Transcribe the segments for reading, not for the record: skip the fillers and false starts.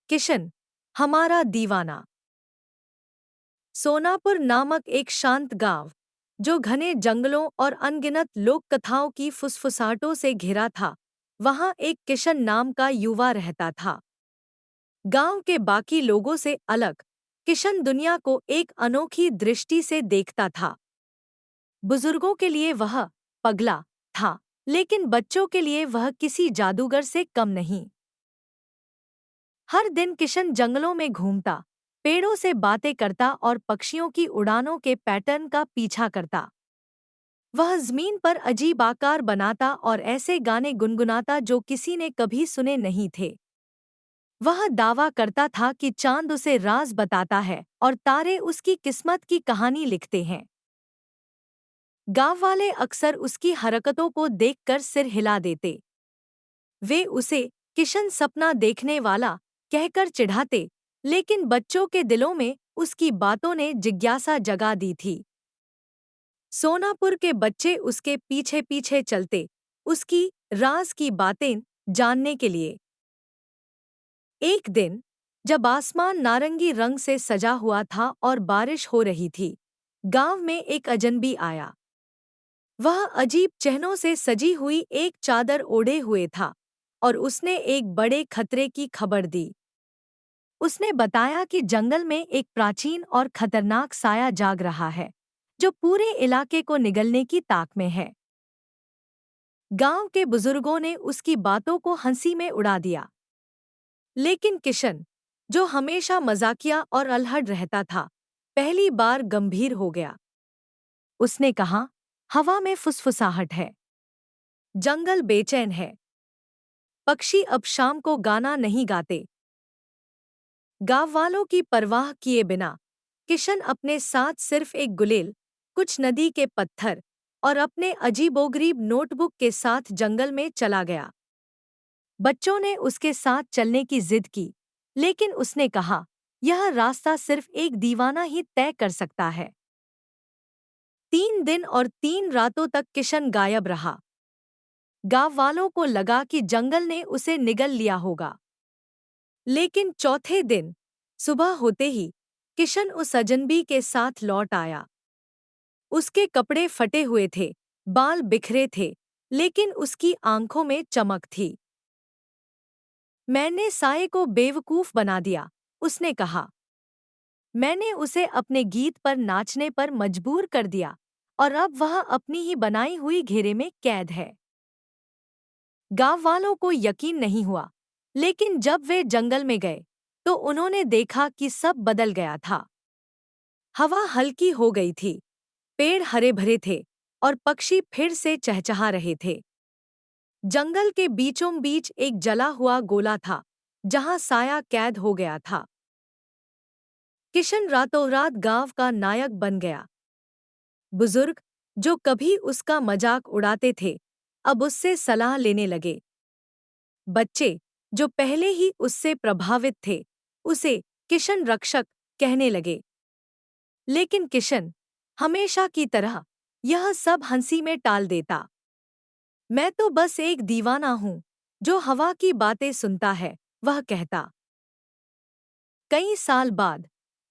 किशन, हमारा दीवाना। सोनापुर नामक एक शांत गांव, जो घने जंगलों और अनगिनत लोक कथाओं की फुसफुसाहटों से घिरा था, वहां एक किशन नाम का युवा रहता था। गांव के बाकी लोगों से अलग, किशन दुनिया को एक अनोखी दृष्टि से देखता था। बुजुर्गों के लिए वह पगला था, लेकिन बच्चों के लिए वह किसी जादूगर से कम नहीं। हर दिन किशन जंगलों में घूमता, पेड़ों से बातें करता और पक्षियों की उड़ानों के पैटर्न का पीछा करता। वह जमीन पर अजीब आकार बनाता और ऐसे गाने गुनगुनाता जो किसी ने कभी सुने नहीं थे। वह दावा करता था कि चांद उसे राज बताता है और तारे उसकी किस्मत की कहानी लिखते हैं। गांव वाले अक्सर उसकी हरकतों को देखकर सिर हिला देते। वे उसे किशन सपना देखने वाला कहकर चिढ़ाते, लेकिन बच्चों के दिलों में उसकी बातों ने जिज्ञासा जगा दी थी। सोनापुर के बच्चे उसके पीछे पीछे चलते, उसकी राज की बातें जानने के लिए। एक दिन, जब आसमान नारंगी रंग से सजा हुआ था और बारिश हो रही थी, गांव में एक अजनबी आया। वह अजीब चिन्हों से सजी हुई एक चादर ओढ़े हुए था और उसने एक बड़े खतरे की खबर दी। उसने बताया कि जंगल में एक प्राचीन और खतरनाक साया जाग रहा है, जो पूरे इलाके को निगलने की ताक में है। गांव के बुजुर्गों ने उसकी बातों को हंसी में उड़ा दिया, लेकिन किशन, जो हमेशा मजाकिया और अल्हड़ रहता था, पहली बार गंभीर हो गया। उसने कहा, हवा में फुसफुसाहट है, जंगल बेचैन है, पक्षी अब शाम को गाना नहीं गाते। गांव वालों की परवाह किए बिना किशन अपने साथ सिर्फ एक गुलेल, कुछ नदी के पत्थर और अपने अजीबोगरीब नोटबुक के साथ जंगल में चला गया। बच्चों ने उसके साथ चलने की जिद की, लेकिन उसने कहा, यह रास्ता सिर्फ एक दीवाना ही तय कर सकता है। 3 दिन और 3 रातों तक किशन गायब रहा। गांव वालों को लगा कि जंगल ने उसे निगल लिया होगा। लेकिन चौथे दिन सुबह होते ही किशन उस अजनबी के साथ लौट आया। उसके कपड़े फटे हुए थे, बाल बिखरे थे, लेकिन उसकी आंखों में चमक थी। मैंने साये को बेवकूफ बना दिया, उसने कहा। मैंने उसे अपने गीत पर नाचने पर मजबूर कर दिया और अब वह अपनी ही बनाई हुई घेरे में कैद है। गांव वालों को यकीन नहीं हुआ, लेकिन जब वे जंगल में गए, तो उन्होंने देखा कि सब बदल गया था। हवा हल्की हो गई थी, पेड़ हरे भरे थे और पक्षी फिर से चहचहा रहे थे। जंगल के बीचों बीच एक जला हुआ गोला था, जहां साया कैद हो गया था। किशन रातों रात गांव का नायक बन गया। बुजुर्ग, जो कभी उसका मजाक उड़ाते थे, अब उससे सलाह लेने लगे। बच्चे, जो पहले ही उससे प्रभावित थे, उसे किशन रक्षक कहने लगे। लेकिन किशन, हमेशा की तरह, यह सब हंसी में टाल देता। मैं तो बस एक दीवाना हूँ, जो हवा की बातें सुनता है, वह कहता। कई साल बाद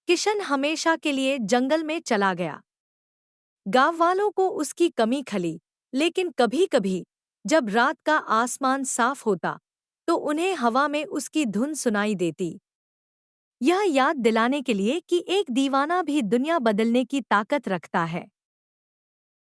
किशन हमेशा के लिए जंगल में चला गया। गांव वालों को उसकी कमी खली, लेकिन कभी-कभी जब रात का आसमान साफ होता, तो उन्हें हवा में उसकी धुन सुनाई देती। यह याद दिलाने के लिए कि एक दीवाना भी दुनिया बदलने की ताकत रखता है।